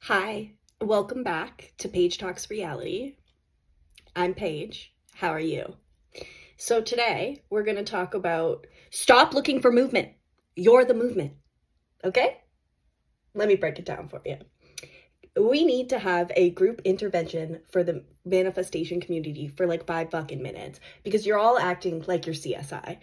Hi, welcome back to Paige Talks Reality. I'm Paige. How are you? So today we're going to talk about stop looking for movement. You're the movement. Okay? Let me break it down for you. We need to have a group intervention for the manifestation community for like 5 fucking minutes because you're all acting like you're CSI.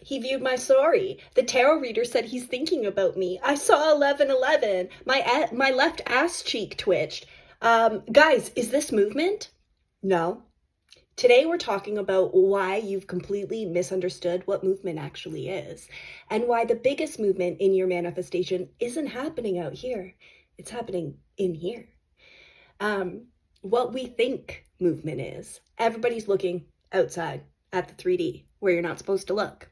He viewed my story. The tarot reader said he's thinking about me. I saw 1111. My left ass cheek twitched. Guys, is this movement? No. Today we're talking about why you've completely misunderstood what movement actually is and why the biggest movement in your manifestation isn't happening out here. It's happening in here. What we think movement is. Everybody's looking outside at the 3D where you're not supposed to look.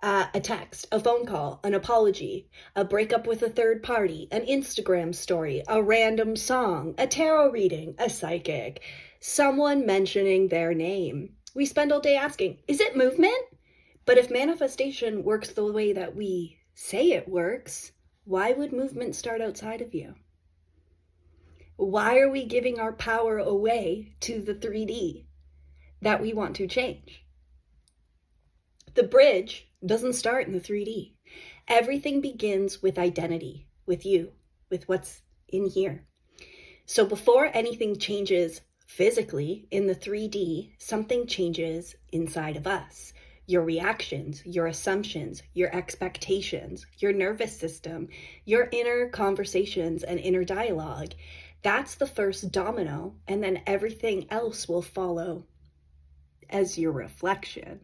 A text, a phone call, an apology, a breakup with a third party, an Instagram story, a random song, a tarot reading, a psychic, someone mentioning their name. We spend all day asking, is it movement? But if manifestation works the way that we say it works, why would movement start outside of you? Why are we giving our power away to the 3D that we want to change? The bridge doesn't start in the 3D. Everything begins with identity, with you, with what's in here. So before anything changes physically in the 3D, something changes inside of us. Your reactions, your assumptions, your expectations, your nervous system, your inner conversations and inner dialogue. That's the first domino, and then everything else will follow as your reflection.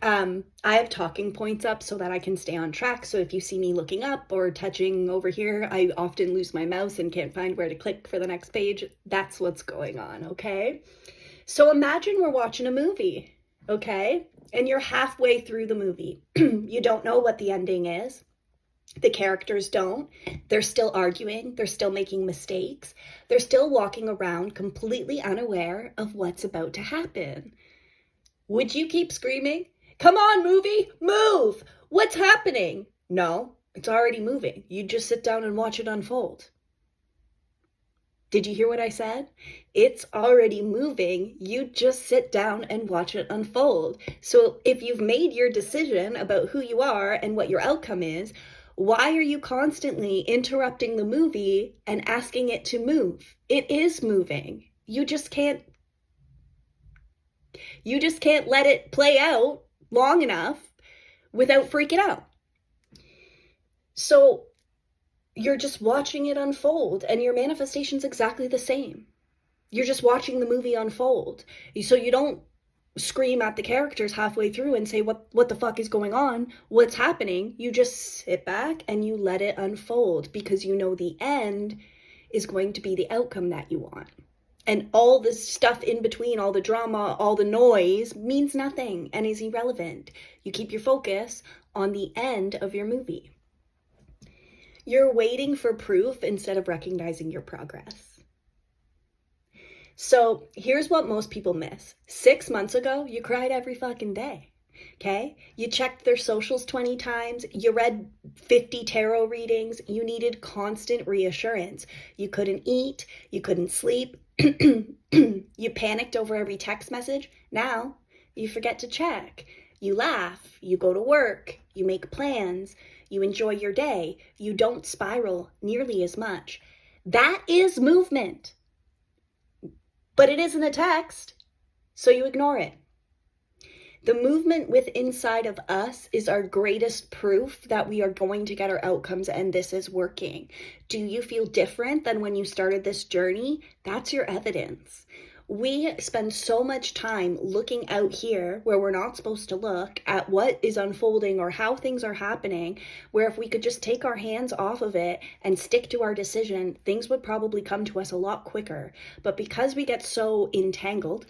I have talking points up so that I can stay on track. So if you see me looking up or touching over here, I often lose my mouse and can't find where to click for the next page. That's what's going on, okay? So imagine we're watching a movie, okay? And you're halfway through the movie. You don't know what the ending is. The characters don't. They're still arguing. They're still making mistakes. They're still walking around completely unaware of what's about to happen. Would you keep screaming? Come on, movie, move! What's happening? No, it's already moving. You just sit down and watch it unfold. Did you hear what I said? It's already moving. You just sit down and watch it unfold. So if you've made your decision about who you are and what your outcome is, why are you constantly interrupting the movie and asking it to move? It is moving. You just can't let it play out long enough without freaking out. So you're just watching it unfold, and your manifestation's exactly the same. You're just watching the movie unfold. So you don't scream at the characters halfway through and say, what the fuck is going on? What's happening? You just sit back and you let it unfold because you know the end is going to be the outcome that you want. And all this stuff in between, all the drama, all the noise means nothing and is irrelevant. You keep your focus on the end of your movie. You're waiting for proof instead of recognizing your progress. So here's what most people miss. 6 months ago, you cried every fucking day. Okay? You checked their socials 20 times. You read 50 tarot readings. You needed constant reassurance. You couldn't eat. You couldn't sleep. You panicked over every text message. Now you forget to check. You laugh. You go to work. You make plans. You enjoy your day. You don't spiral nearly as much. That is movement. But it isn't a text, so you ignore it. The movement within inside of us is our greatest proof that we are going to get our outcomes and this is working. Do you feel different than when you started this journey? That's your evidence. We spend so much time looking out here where we're not supposed to look at what is unfolding or how things are happening, where if we could just take our hands off of it and stick to our decision, things would probably come to us a lot quicker. But because we get so entangled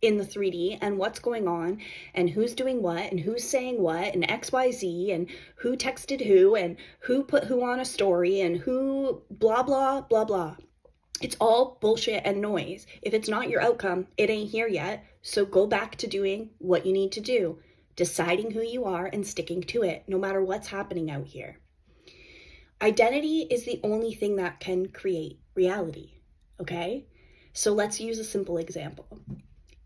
in the 3D and what's going on and who's doing what and who's saying what and XYZ and who texted who and who put who on a story and who blah, blah, blah, blah. It's all bullshit and noise. If it's not your outcome, it ain't here yet. So go back to doing what you need to do, deciding who you are and sticking to it, no matter what's happening out here. Identity is the only thing that can create reality, okay? So let's use a simple example.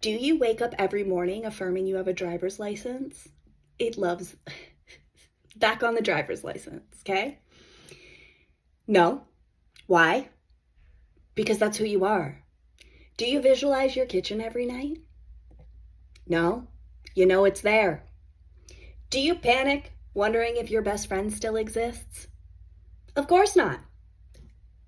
Do you wake up every morning affirming you have a driver's license? It loves back on the driver's license, okay? No. Why? Because that's who you are. Do you visualize your kitchen every night? No. You know it's there. Do you panic, wondering if your best friend still exists? Of course not.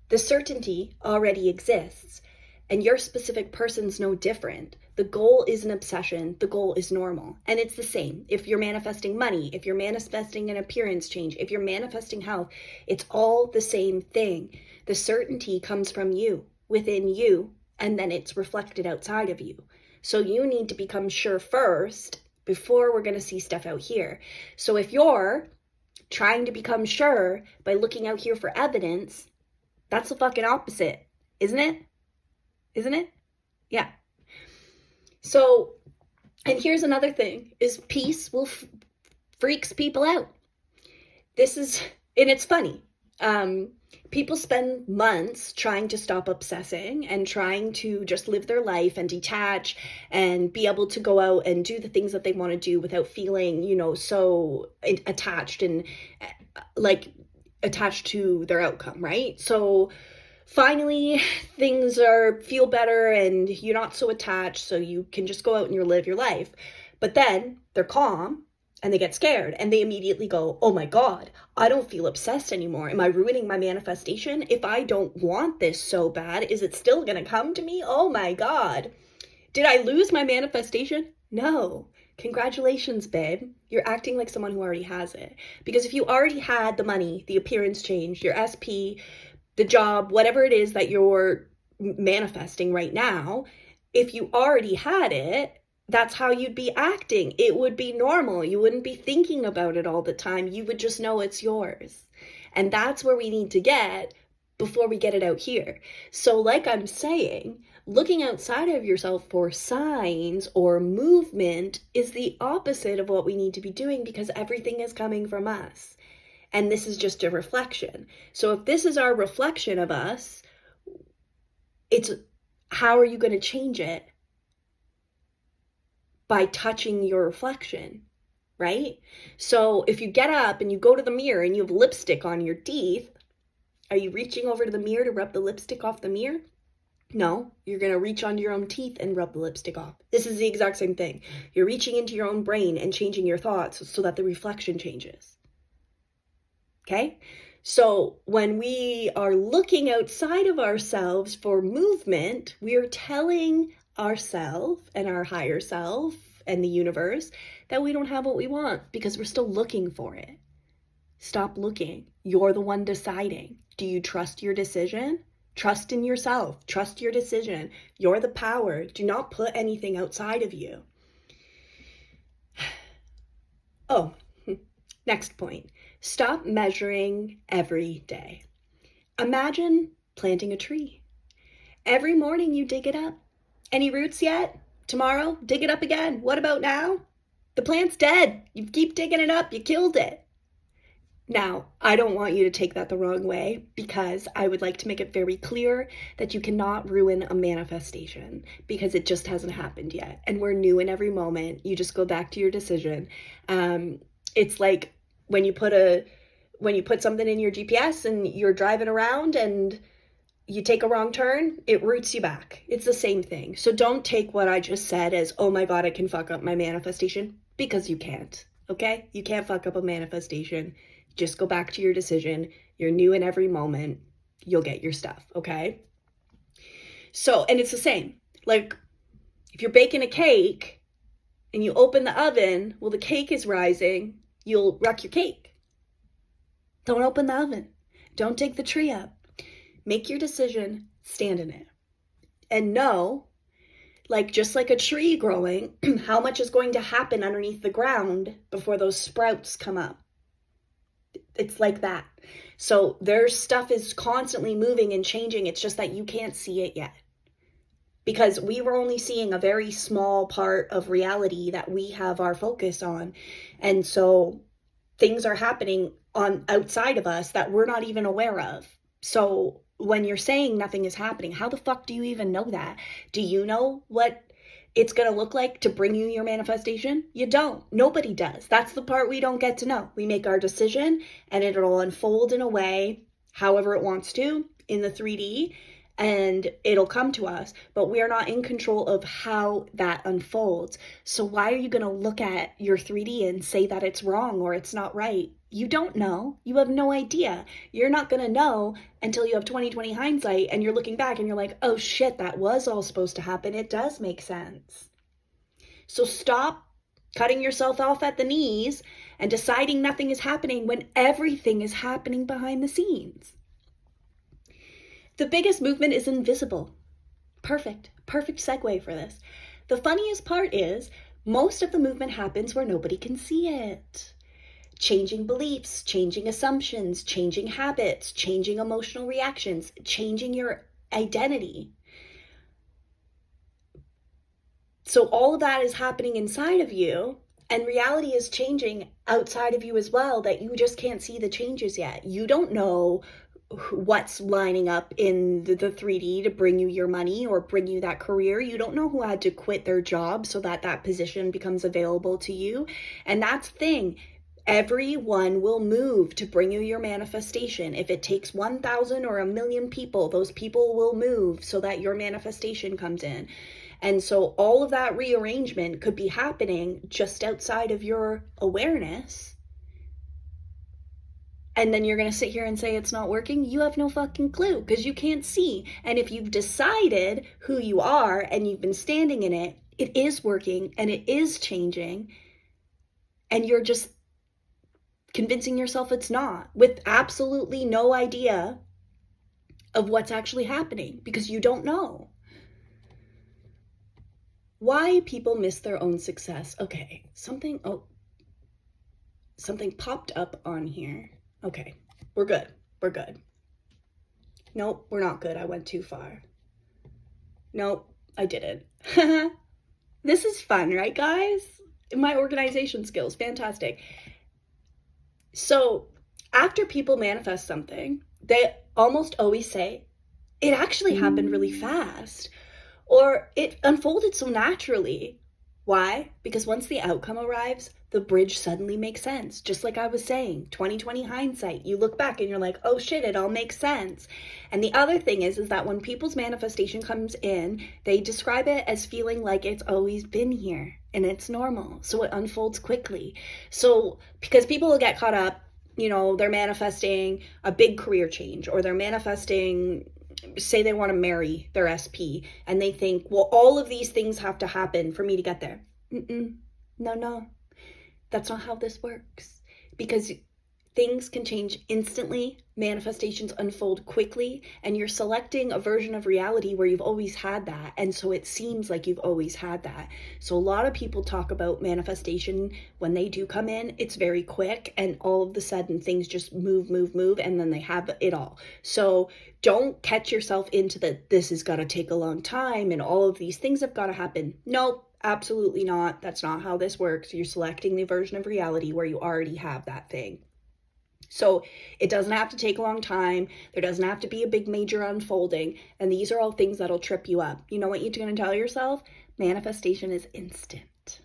The certainty already exists, and your specific person's no different. The goal is an obsession. The goal is normal. And it's the same. If you're manifesting money, if you're manifesting an appearance change, if you're manifesting health, it's all the same thing. The certainty comes from you, within you, and then it's reflected outside of you. So you need to become sure first before we're going to see stuff out here. So if you're trying to become sure by looking out here for evidence, that's the fucking opposite, isn't it? Isn't it? Yeah. So, and here's another thing, is peace will freaks people out. This is, and it's funny. People spend months trying to stop obsessing and trying to just live their life and detach and be able to go out and do the things that they want to do without feeling, so attached and like attached to their outcome, right? So finally things feel better and you're not so attached, so you can just go out and live your life. But then they're calm and they get scared and they immediately go, oh my God, I don't feel obsessed anymore. Am I ruining my manifestation? If I don't want this so bad, is it still going to come to me? Oh my God. Did I lose my manifestation? No. Congratulations, babe. You're acting like someone who already has it. Because if you already had the money, the appearance change, your SP, the job, whatever it is that you're manifesting right now, if you already had it, that's how you'd be acting. It would be normal. You wouldn't be thinking about it all the time. You would just know it's yours. And that's where we need to get before we get it out here. So like I'm saying, looking outside of yourself for signs or movement is the opposite of what we need to be doing, because everything is coming from us. And this is just a reflection. So if this is our reflection of us, it's how are you going to change it? By touching your reflection, right? So if you get up and you go to the mirror and you have lipstick on your teeth, are you reaching over to the mirror to rub the lipstick off the mirror? No, you're going to reach onto your own teeth and rub the lipstick off. This is the exact same thing. You're reaching into your own brain and changing your thoughts so that the reflection changes. Okay? So when we are looking outside of ourselves for movement, we are telling ourself and our higher self and the universe that we don't have what we want because we're still looking for it. Stop looking. You're the one deciding. Do you trust your decision? Trust in yourself. Trust your decision. You're the power. Do not put anything outside of you. Oh, next point. Stop measuring every day. Imagine planting a tree. Every morning you dig it up. Any roots yet? Tomorrow, dig it up again. What about now? The plant's dead. You keep digging it up. You killed it. Now, I don't want you to take that the wrong way, because I would like to make it very clear that you cannot ruin a manifestation because it just hasn't happened yet. And we're new in every moment. You just go back to your decision. It's like when you put something in your GPS and you're driving around and you take a wrong turn, it roots you back. It's the same thing. So don't take what I just said as, oh my God, I can fuck up my manifestation, because you can't, okay? You can't fuck up a manifestation. Just go back to your decision. You're new in every moment. You'll get your stuff, okay? So, and it's the same. Like if you're baking a cake and you open the oven, well, the cake is rising, you'll wreck your cake. Don't open the oven. Don't dig the tree up. Make your decision, stand in it. And know, like just like a tree growing, how much is going to happen underneath the ground before those sprouts come up. It's like that. So their stuff is constantly moving and changing. It's just that you can't see it yet, because we were only seeing a very small part of reality that we have our focus on. And so things are happening on outside of us that we're not even aware of. So when you're saying nothing is happening, how the fuck do you even know that? Do you know what it's going to look like to bring you your manifestation? You don't. Nobody does. That's the part we don't get to know. We make our decision and it'll unfold in a way, however it wants to, in the 3D, and it'll come to us, but we're not in control of how that unfolds. So why are you going to look at your 3D and say that it's wrong or it's not right? You don't know. You have no idea. You're not going to know until you have 20/20 hindsight and you're looking back and you're like, oh shit, that was all supposed to happen. It does make sense. So stop cutting yourself off at the knees and deciding nothing is happening when everything is happening behind the scenes. The biggest movement is invisible. Perfect segue for this. The funniest part is most of the movement happens where nobody can see it. Changing beliefs, changing assumptions, changing habits, changing emotional reactions, changing your identity. So all of that is happening inside of you, and reality is changing outside of you as well, that you just can't see the changes yet. You don't know what's lining up in the 3D to bring you your money or bring you that career. You don't know who had to quit their job so that that position becomes available to you. And that's the thing. Everyone will move to bring you your manifestation. If it takes 1,000 or 1,000,000 people, those people will move so that your manifestation comes in. And so all of that rearrangement could be happening just outside of your awareness. And then you're going to sit here and say it's not working. You have no fucking clue because you can't see. And if you've decided who you are and you've been standing in it, it is working and it is changing. And you're just convincing yourself it's not, with absolutely no idea of what's actually happening because you don't know. Why people miss their own success. Okay, something popped up on here. Okay, we're good. Nope, we're not good. I went too far. Nope, I didn't. This is fun, right, guys? My organization skills, fantastic. So after people manifest something, they almost always say, it actually happened really fast, or it unfolded so naturally. Why? Because once the outcome arrives, the bridge suddenly makes sense. Just like I was saying, 20/20 hindsight, you look back and you're like, oh shit, it all makes sense. And the other thing is that when people's manifestation comes in, they describe it as feeling like it's always been here and it's normal. So it unfolds quickly. So because people will get caught up, they're manifesting a big career change, or they're manifesting, say they want to marry their SP, and they think, well, all of these things have to happen for me to get there. No, that's not how this works, because things can change instantly, manifestations unfold quickly, and you're selecting a version of reality where you've always had that, and so it seems like you've always had that. So a lot of people talk about manifestation when they do come in, it's very quick, and all of a sudden things just move, and then they have it all. So don't catch yourself into this has got to take a long time and all of these things have got to happen. Nope. Absolutely not. That's not how this works. You're selecting the version of reality where you already have that thing. So it doesn't have to take a long time. There doesn't have to be a big major unfolding. And these are all things that'll trip you up. You know what you're going to tell yourself? Manifestation is instant.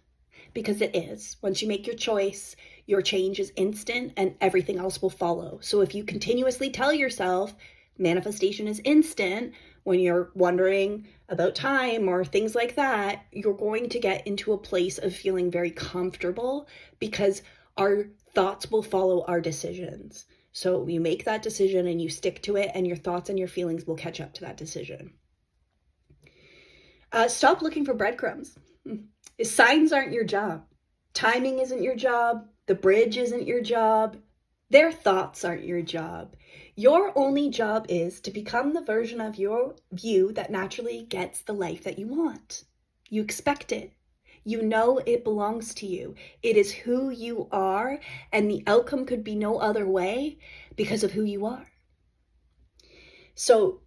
Because it is. Once you make your choice, your change is instant and everything else will follow. So if you continuously tell yourself manifestation is instant, when you're wondering about time or things like that, you're going to get into a place of feeling very comfortable because our thoughts will follow our decisions. So you make that decision and you stick to it, and your thoughts and your feelings will catch up to that decision. Stop looking for breadcrumbs. Signs aren't your job. Timing isn't your job. The bridge isn't your job. Their thoughts aren't your job. Your only job is to become the version of you that naturally gets the life that you want. You expect it. You know it belongs to you. It is who you are, and the outcome could be no other way because of who you are. So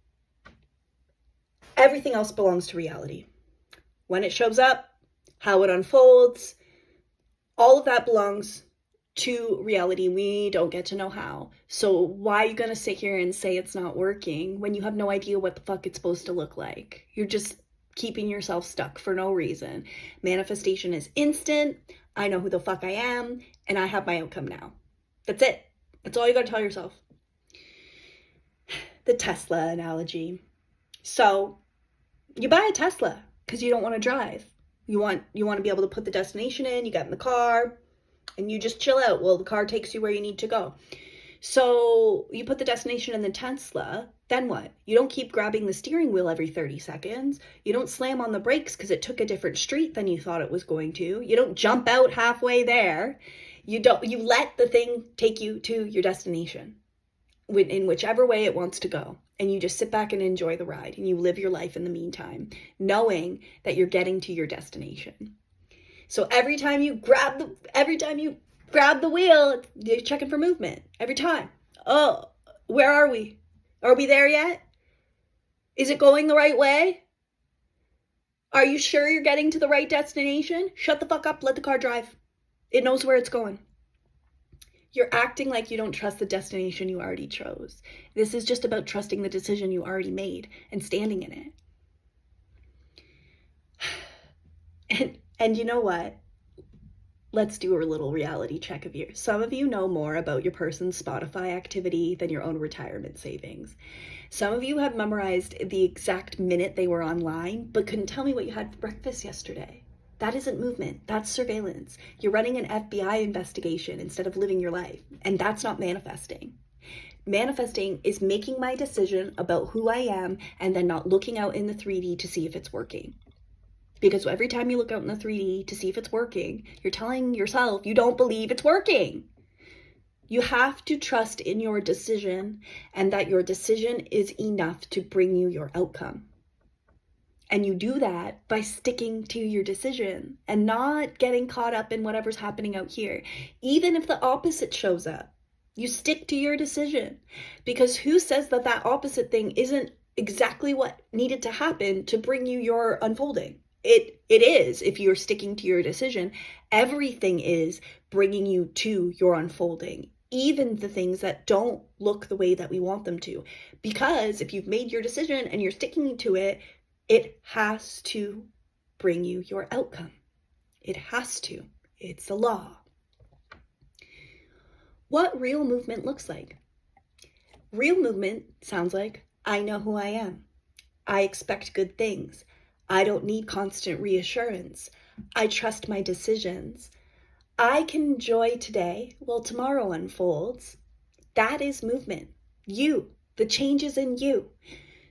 everything else belongs to reality. When it shows up, how it unfolds, all of that belongs to reality. We don't get to know how. So why are you going to sit here and say it's not working when you have no idea what the fuck it's supposed to look like? You're just keeping yourself stuck for no reason. Manifestation is instant. I know who the fuck I am, and I have my outcome now. That's it. That's all you got to tell yourself. The Tesla analogy. So you buy a Tesla because you don't want to drive. You want to be able to put the destination in. You get in the car and you just chill out. Well, the car takes you where you need to go. So you put the destination in the Tesla, then what? You don't keep grabbing the steering wheel every 30 seconds. You don't slam on the brakes because it took a different street than you thought it was going to. You don't jump out halfway there. You let the thing take you to your destination in whichever way it wants to go. And you just sit back and enjoy the ride, and you live your life in the meantime, knowing that you're getting to your destination. So every time you grab the wheel, you're checking for movement. Every time. Oh, where are we? Are we there yet? Is it going the right way? Are you sure you're getting to the right destination? Shut the fuck up, let the car drive. It knows where it's going. You're acting like you don't trust the destination you already chose. This is just about trusting the decision you already made and standing in it. And you know what? Let's do a little reality check of you. Some of you know more about your person's Spotify activity than your own retirement savings. Some of you have memorized the exact minute they were online, but couldn't tell me what you had for breakfast yesterday. That isn't movement. That's surveillance. You're running an FBI investigation instead of living your life. And that's not manifesting. Manifesting is making my decision about who I am and then not looking out in the 3D to see if it's working. Because every time you look out in the 3D to see if it's working, you're telling yourself you don't believe it's working. You have to trust in your decision and that your decision is enough to bring you your outcome. And you do that by sticking to your decision and not getting caught up in whatever's happening out here. Even if the opposite shows up, you stick to your decision. Because who says that that opposite thing isn't exactly what needed to happen to bring you your unfolding? It is, if you're sticking to your decision. Everything is bringing you to your unfolding, even the things that don't look the way that we want them to. Because if you've made your decision and you're sticking to it, it has to bring you your outcome. It has to. It's a law. What real movement looks like. Real movement sounds like, I know who I am. I expect good things. I don't need constant reassurance. I trust my decisions. I can enjoy today while tomorrow unfolds. That is movement. You, the change is in you.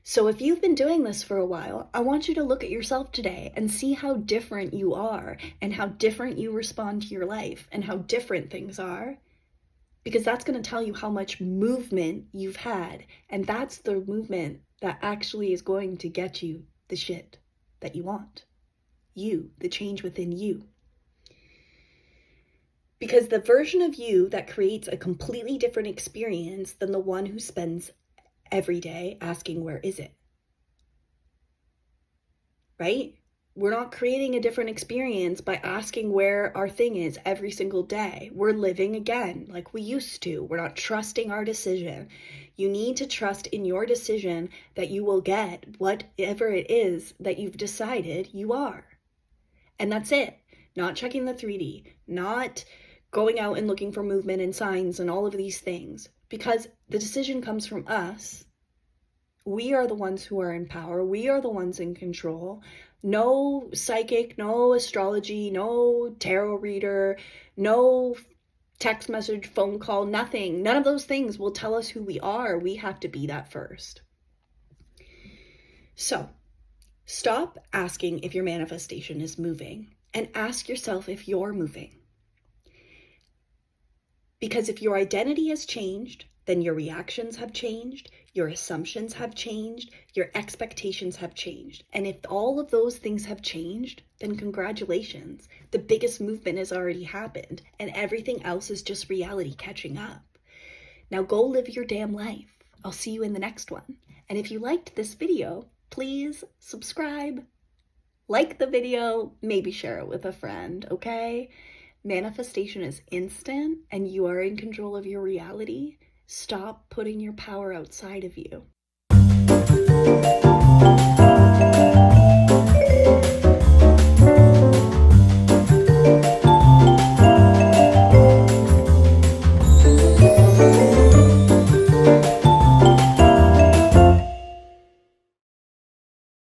So if you've been doing this for a while, I want you to look at yourself today and see how different you are and how different you respond to your life and how different things are. Because that's going to tell you how much movement you've had. And that's the movement that actually is going to get you the shit that you want. You, the change within you. Because the version of you that creates a completely different experience than the one who spends every day asking, where is it? Right? We're not creating a different experience by asking where our thing is every single day. We're living again like we used to. We're not trusting our decision. You need to trust in your decision that you will get whatever it is that you've decided you are. And that's it. Not checking the 3D, not going out and looking for movement and signs and all of these things. Because the decision comes from us. We are the ones who are in power. We are the ones in control. No psychic, no astrology, no tarot reader, no text message, phone call, nothing. None of those things will tell us who we are. We have to be that first. So, stop asking if your manifestation is moving and ask yourself if you're moving. Because if your identity has changed, then your reactions have changed, your assumptions have changed, your expectations have changed. And if all of those things have changed, then congratulations. The biggest movement has already happened, and everything else is just reality catching up. Now go live your damn life. I'll see you in the next one. And if you liked this video, please subscribe, like the video, maybe share it with a friend, okay? Manifestation is instant and you are in control of your reality. Stop putting your power outside of you.